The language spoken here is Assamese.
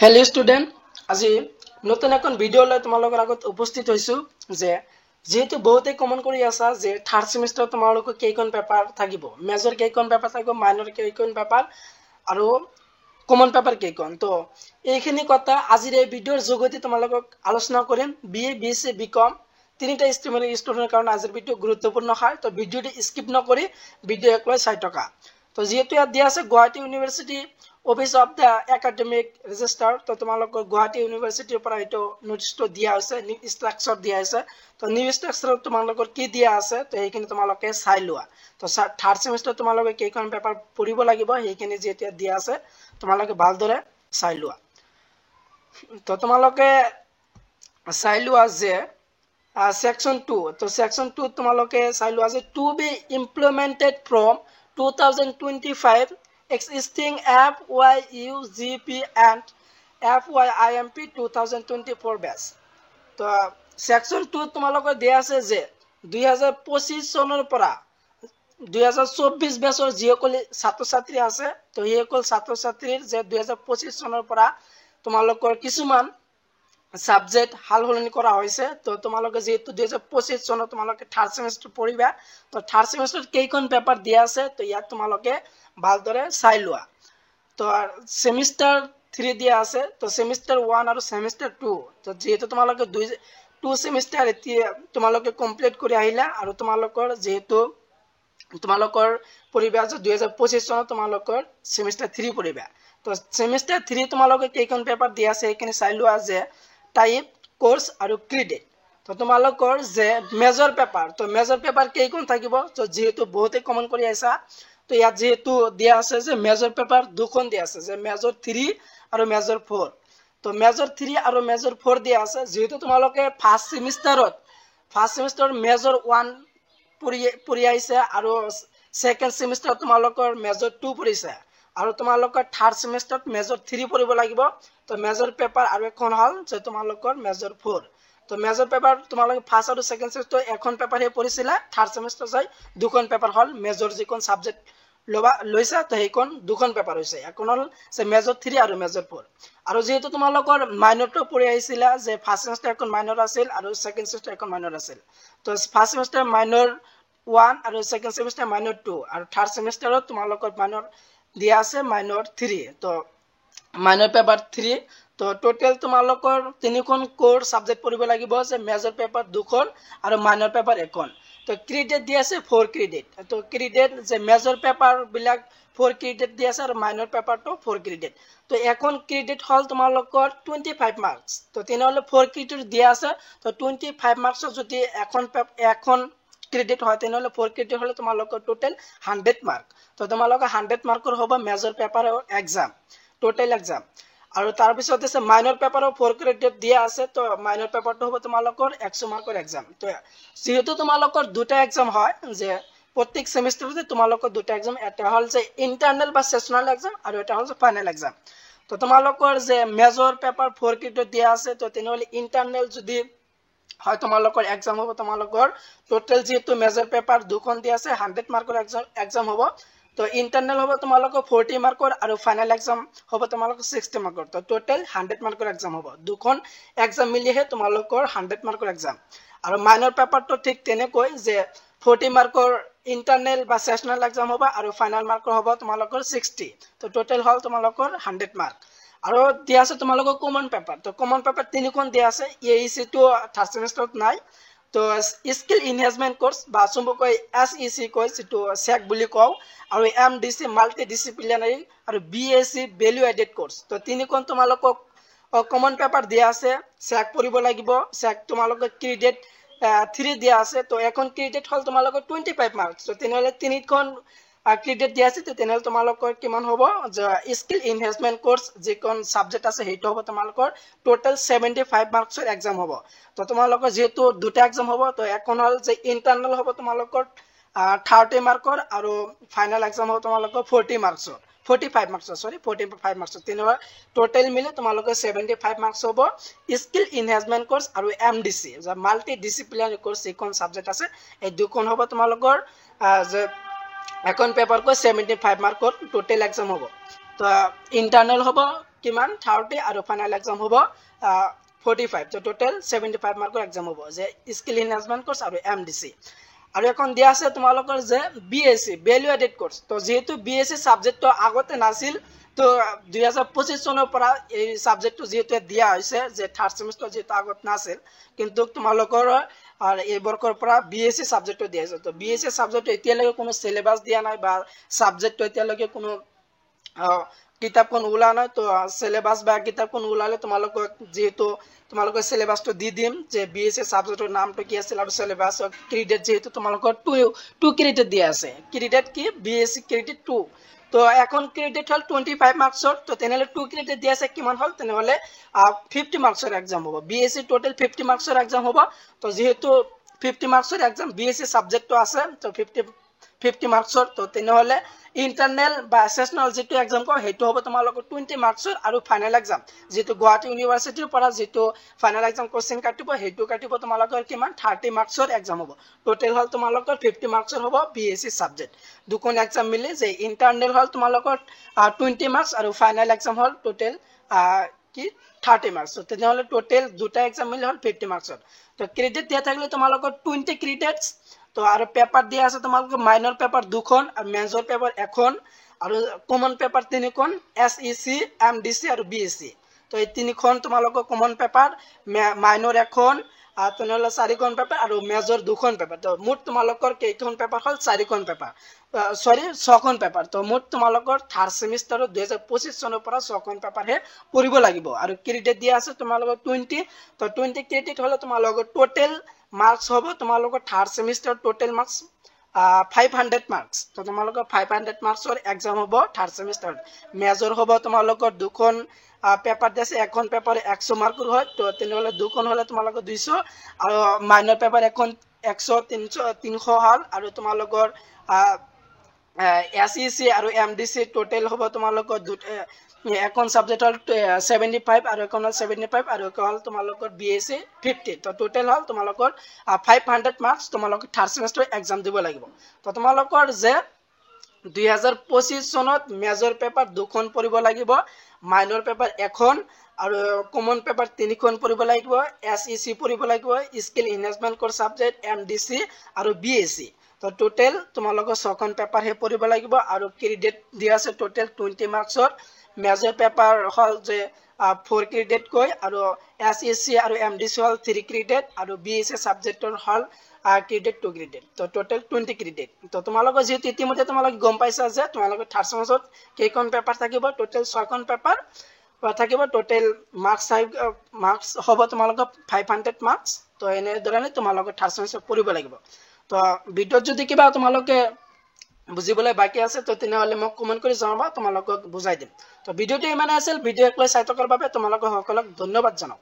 हेलो स्टूडेंट আজি নতুন এখন ভিডিও লৈ তোমালোকৰ আগত উপস্থিত হৈছো যে যেহেতু বহুতে কমন কৰি আছা যে থাৰ্ড সেমিস্টাৰ তোমালোকৰ কেইখন পেপাৰ থাকিব মেজৰ কেইখন পেপাৰ থাকিব মাইনৰ কেইখন পেপাৰ আৰু কমন পেপাৰ কেইখন তো এইখিনি কথা আজিৰ এই ভিডিওৰ যোগেদি তোমালোকক আলোচনা কৰিম বিএ বিএসসি বিকম তিনিটা ষ্ট্ৰীমৰ ষ্টুডেন্টৰ কাৰণে আজিৰ ভিডিও গুৰুত্বপূৰ্ণ হয় তো ভিডিওটি স্কিপ নকৰি ভিডিও একলৈ চাই থকা তো যেহেতু ইয়াত দিয়া আছে Guwahati university office of the academic register তো তোমালোকৰ গুৱাহাটী ইউনিভাৰ্সিটিৰ পৰা এইটো নোটিছটো দিয়া আছে ষ্ট্ৰাকচাৰ দিয়া আছে তো নিউ ষ্ট্ৰাকচাৰত তোমালোকৰ কি দিয়া আছে তো এইখিনি তোমালোকে চাই লোৱা তো থাৰ্ড সেমিস্টাৰ তোমালোকে কেইখন পেপাৰ পঢ়িব লাগিব এইখিনি যেটা দিয়া আছে তোমালোকে ভালদৰে চাই লোৱা তো তোমালোকে চাই লোৱা যে section 2 তো section 2 তোমালোকে চাই লোৱা যে to be implemented from 2025 existing FYUGP and FYIMP 2024 batch তো section 2 তোমালোকৰ দিয়া আছে যে 2025 চনৰ পৰা 2024 বেচৰ যিসকল ছাত্ৰ ছাত্ৰী আছে তো এইসকল ছাত্ৰ ছাত্ৰীৰ যে 2025 চনৰ পৰা তোমালোকৰ কিছুমান সাবজেক্ট হাল হলনি করা হয়েছে তো তোমালোকে যেহেতু 2025 চনত তোমালোকে থার্ড সেমিস্টার পড়িবা তো থার্ড সেমিস্টার কেইখন পেপার দিয়া আছে তো ইয়াত তোমালোকে ভালদৰে চাই লোৱা তো সেমিস্টাৰ 3 দিয়া আছে তো সেমিস্টাৰ 1 আৰু সেমিস্টাৰ 2 তো যেহেতু তোমালোকে টু সেমিস্টাৰ এতিয়া তোমালোকে কমপ্লিট কৰি আহিলা আৰু তোমালোকৰ যেহেতু তোমালোকৰ পঢ়িবা যে 2025 চনত তোমালোকৰ সেমিস্টাৰ 3 পঢ়িবা তো সেমিস্টাৰ 3 তোমালোকে কেইখন পেপাৰ দিয়া আছে এইখিনি চাই লোৱা যে টাইপ কোৰ্স আৰু ক্ৰেডিট তো তোমালোকৰ যে মেজৰ পেপাৰ তো মেজৰ পেপাৰ কেইখন থাকিব তো যেহেতু বহুতে কমন কৰি আইছা তো ইয়াত যেহেতু দিয়া আছে যে মেজৰ পেপাৰ দুখন দিয়া আছে যে মেজৰ 3 আৰু মেজৰ 4 তো মেজৰ 3 আৰু মেজৰ 4 দিয়া আছে যেহেতু তোমালোকে ফাৰ্স্ট সেমিস্টাৰ মেজৰ 1 পঢ়ি আইছে আৰু সেকেন্ড সেমিস্টাৰ তোমালোকৰ মেজৰ 2 পঢ়িছে আৰু তোমালোকৰ থাৰ্ড সেমিস্টাৰত মেজৰ 3 পঢ়িব লাগিব তো মেজৰ পেপাৰ আৰু এখন হল যে তোমালোকৰ মেজৰ 4 তো মেজৰ পেপাৰ তোমালোকে ফাৰ্স্ট আৰু সেকেন্ড সেমিস্টাৰ এখন পেপাৰ হে পঢ়িছিলা থাৰ্ড সেমিস্টাৰ যাই দুখন পেপাৰ হল মেজৰ যিখন সাবজেক্ট লৈছা তো সেইখন দুখন পেপাৰ হৈছে এখন হল যে মেজৰ 3 আৰু মেজৰ 4 আৰু যেহেতু তোমালোকৰ মাইনৰটো পঢ়ি আহিছিলা যে ফাৰ্স্ট সেমিস্টাৰ এখন মাইনৰ আছিল আৰু সেকেন্ড সেমিস্টাৰ এখন মাইনৰ আছিল তো ফাৰ্স্ট সেমিস্টাৰ মাইনৰ 1 আৰু সেকেন্ড সেমিস্টাৰ মাইনৰ 2 আৰু থাৰ্ড সেমিস্টাৰত তোমালোকৰ মাইনৰ দিয়া আছে মাইনৰ 3 তো মাইনৰ পেপাৰ 3 তো টোটাল তোমালোকৰ তিনিখন কোৰ সাবজেক্ট পঢ়িব লাগিব যে মেজৰ পেপাৰ দুখন আৰু মাইনৰ পেপাৰ এখন তো ক্ৰেডিট দিয়া আছে 4 ক্ৰেডিট তো ক্ৰেডিট যে মেজৰ পেপাৰ বিলাক 4 ক্ৰেডিট দিয়া আছে আৰু মাইনৰ পেপাৰটো 4 ক্ৰেডিট তো এখন ক্ৰেডিট হল তোমালোকৰ 25 মাৰ্কস তো তেনেহলে 4 ক্ৰেডিট দিয়া আছে তো 25 মাৰ্কস যদি এখন ক্ৰেডিট হয় তেনেহলে 4 ক্ৰেডিট হলে তোমালোকৰ টোটাল 100 মাৰ্ক তো তোমালোকৰ 100 মাৰ্কৰ হ'ব major paper exam total exam আৰু তাৰ পিছত আছে মাইনৰ পেপাৰৰ 4 ক্ৰেডিট দিয়া আছে তো মাইনৰ পেপাৰটো হ'ব তোমালোকৰ 100 মাৰ্কৰ এক্সাম তো যেহেতু তোমালোকৰ দুটা এক্সাম হয় যে প্ৰত্যেক সেমিস্টাৰতে তোমালোকৰ দুটা এক্সাম এটা হল যে ইন্টাৰনেল বা সেশনাল এক্সাম আৰু এটা হল যে ফাইনাল এক্সাম তো তোমালোকৰ যে মেজৰ পেপাৰ 4 ক্ৰেডিট দিয়া আছে তো তেনেহলে ইন্টাৰনেল যদি হয় তোমালোকৰ এক্সাম হ'ব তোমালোকৰ টোটাল যেহেতু মেজৰ পেপাৰ দুখন দিয়া আছে 100 মাৰ্কৰ এক্সাম হ'ব তো ইন্টাৰনেল হ'ব তোমালোকৰ 40 মাৰ্কৰ আৰু ফাইনাল এক্সাম হ'ব তোমালোকৰ 60 মাৰ্কৰ তো টোটাল 100 মাৰ্কৰ এক্সাম হ'ব দুখন এক্সাম মিলিহে তোমালোকৰ 100 মাৰ্কৰ এক্সাম আৰু মাইনৰ পেপাৰটো ঠিক তেনেকৈ যে 40 মাৰ্কৰ ইন্টাৰনেল বা সেশনাল এক্সাম হ'ব আৰু ফাইনাল মাৰ্কৰ হ'ব তোমালোকৰ 60 তো টোটাল হল তোমালোকৰ 100 মাৰ্ক আৰু দিয়া আছে তোমালোকৰ কমন পেপাৰ তো কমন পেপাৰ তিনিখন দিয়া আছে এইচি টো থাৰ্ড সেমিস্টাৰত নাই তো স্কিল এনহান্সমেন্ট কোৰ্স বা চমুকৈ এসইসি কোৰ্স যেটো সেক বুলি কও আৰু এমডিসি মাল্টি ডিসিপ্লিনাৰী আৰু বিএসসি ভ্যালু এডেড কোৰ্স তো তিনিখন তোমালোকক কমন পেপাৰ দিয়া আছে সেক পঢ়িব লাগিব সেক তোমালোকৰ ক্ৰেডিট 3 দিয়া আছে তো এখন ক্ৰেডিট হল তোমালোকৰ 25 মাৰ্কস তো তেনেহলে তিনিখন ক্ৰেডিট দিয়া আছে তো তেনেহলে তোমালোকৰ কিমান হ'ব যে স্কিল এনহান্সমেন্ট কোৰ্স যিখন সাবজেক্ট আছে হেটো হ'ব তোমালোকৰ টোটাল 75 মাৰ্কসৰ এক্সাম হ'ব তো তোমালোকৰ যেহেতু দুটা এক্সাম হ'ব তো এখন হল যে ইন্টাৰনেল হ'ব তোমালোকৰ 30 মাৰ্কৰ আৰু ফাইনাল এক্সাম হ'ব তোমালোকৰ 45 মাৰ্কসৰ তেনেহলে টোটাল মিলে তোমালোকৰ 75 মাৰ্কস হ'ব স্কিল এনহান্সমেন্ট কোৰ্স আৰু এমডিসি যে মাল্টি ডিসিপ্লিনাৰী কোৰ্স যিখন সাবজেক্ট আছে এই দুখন হ'ব তোমালোকৰ যে এখন পেপাৰ को 75 मार्कर टोटल एग्जाम होबो তো ইন্টাৰনেল হ'ব কিমান 30 আৰু ফাইনাল এক্সাম হ'ব 45 তো টোটাল 75 মাৰ্কৰ এক্সাম হ'ব যে স্কিল এনহান্সমেন্ট কোৰ্স আৰু এমডিসি আৰু এখন দিয়া আছে তোমালোকৰ যে বিএসসি ভ্যালু এডেড কোৰ্স তো যেহেতু বিএসসি সাবজেক্টটো আগতে নাছিল তো 2025 চনৰ পৰা এই সাবজেক্টটো যেহেতু দিয়া হৈছে যে থাৰ্ড সেমিস্টাৰ যেহেতু আগত নাছিল কিন্তু তোমালোকৰ আৰ এই বৰ্ষৰ পৰা বিএসসি সাবজেক্টটো দিয়া আছে তো বিএসসি সাবজেক্ট এতিয়ালৈকে কোনো সিলেবাস দিয়া নাই বা সাবজেক্টটো এতিয়ালৈকে কোনো কিতাপখন ওলা নাই তো সিলেবাস বা কিতাপখন ওলালে তোমালোকক যেহেতু তোমালোকৰ সিলেবাসটো দি দিম যে বিএসসি সাবজেক্টৰ নামটো কি আছিল আৰু সিলেবাস ক্ৰেডিট যেহেতু তোমালোকৰ 2 ক্ৰেডিট দিয়া আছে ক্ৰেডিট কি বিএসসি ক্ৰেডিট 2 তো এখন ক্রেডিট হল 25 মার্কসর তো তেনেহলে 2 ক্রেডিট দিয়া আছে কিমান হল তেনেহলে 50 মার্কসর एग्जाम হবে বিএসসি টোটাল 50 মার্কসর एग्जाम হবে তো যেহেতু 50 মার্কসর एग्जाम বিএসসি সাবজেক্ট তো আছে তো 50 মার্কসর তো তেনেহলে ইন্টারনাল বা সেশনাল যেটো एग्जाम কো হেতু হবে তোমালোকৰ 20 মাৰ্কসৰ আৰু ফাইনাল एग्जाम যেটো গুৱাহাটী ইউনিভাৰ্সিটিৰ পৰা যেটো ফাইনাল एग्जाम কোশ্চেন কাটিব হেতু কাটিব তোমালোকৰ কিমান 30 মাৰ্কসৰ एग्जाम হ'ব টোটাল হল তোমালোকৰ 50 মার্কসর হ'ব বিএসসি সাবজেক্ট দুখন एग्जाम মিলি যে ইন্টারনাল হল তোমালোকৰ 20 মাৰ্কস আৰু ফাইনাল एग्जाम হল টোটাল কি 30 মাৰ্কস তো তেনেহলে টোটাল দুটা एग्जाम মিলি হল 50 মাৰ্কসৰ তো ক্ৰেডিট দিয়া থাকলে তোমালোকৰ 20 ক্ৰেডিটস তো আৰু পেপাৰ দিয়া আছে তোমালোকৰ মাইনৰ পেপাৰ দুখন আৰু মেজৰ পেপাৰ এখন আৰু কমন পেপাৰ তিনিখন এসইসি এমডিসি আৰু বিএসসি তো এই তিনিখন তোমালোকৰ কমন পেপাৰ মাইনৰ এখন আৰু তেনেহলে চাৰিখন পেপাৰ আৰু মেজৰ দুখন পেপাৰ তো মুঠ তোমালোকৰ কেইখন পেপাৰ হল চাৰিখন পেপাৰ সৰি ছখন পেপাৰ তো মুঠ তোমালোকৰ থাৰ্ড সেমিস্টাৰ 2025 চনৰ পৰা ছখন পেপাৰ হে পঢ়িব লাগিব আৰু ক্ৰেডিট দিয়া আছে তোমালোকৰ 20 তো 20 ক্ৰেডিট হলে তোমালোকৰ টোটাল মাৰ্কস হবে তোমালোকৰ থাৰ্ড সেমিস্টাৰ টোটাল মাৰ্কস 500 মাৰ্কস তো তোমালোকৰ 500 মাৰ্কসৰ एग्जाम হ'ব থাৰ্ড সেমিস্টাৰ মেজৰ হ'ব তোমালোকৰ দুখন পেপাৰ দিছে এখন পেপাৰ 100 মাৰ্কৰ হয় তো তেনেহলে দুখন হলে তোমালোকৰ 200 আৰু মাইনৰ পেপাৰ এখন 100 300 হল আৰু তোমালোকৰ এসইসি আৰু এমডিসি টোটাল হ'ব তোমালোকৰ এখন সাবজেক্ট হল 75 আৰু এখন হল 75 আৰু এখন হল তোমালোকৰ বিএসসি 50 তো টোটাল হল তোমালোকৰ 500 মাৰ্কস তোমালোকৰ থাৰ্ড সেমিস্টাৰ एग्जाम দিব লাগিব তো তোমালোকৰ যে 2025 চনত মেজৰ পেপাৰ দুখন পঢ়িব লাগিব মাইনৰ পেপাৰ এখন আৰু কমন পেপার তিনিখন পঢ়িব লাগিব এসইসি পঢ়িব লাগিব skill enhancement course subject MDC আৰু বিএসসি তো টোটাল তোমালোকৰ ছখন পেপাৰ হে পঢ়িব লাগিব আৰু ক্ৰেডিট দিয়া আছে টোটাল 20 মাৰ্কসৰ মেজৰ পেপাৰ হল যে 4 ক্ৰেডিট কই আৰু এসইসি আৰু এমডিসি হল 3 ক্ৰেডিট আৰু বিএসসি সাবজেক্টৰ হল ক্ৰেডিট 2 ক্ৰেডিট তো টোটাল 20 ক্ৰেডিট তো তোমালোকৰ যেহেতু ইতিমধ্যে তোমালোক গম পাইছা যে তোমালোকৰ থাৰ্ড সেমিস্টাৰ কেইখন পেপাৰ থাকিব টোটাল 6খন পেপাৰ থাকিব টোটাল মাৰ্কস হ'ব তোমালোকৰ 500 মাৰ্কস তো এনে ধৰণে তোমালোকৰ থার্ড সেমিস্টার পঢ়িব লাগিব তো ভিডিওত যদি কিবা তোমালোকে বুজিবলৈ বাকি আছে তো তেনেহলে মোক কমেন্ট কৰি জনাবা তোমালোকক বুজাই দিম তো ভিডিওটো ইমানে আছিল ভিডিও একলৈ চাই থকাৰ বাবে তোমালোকক সকলক ধন্যবাদ জনাও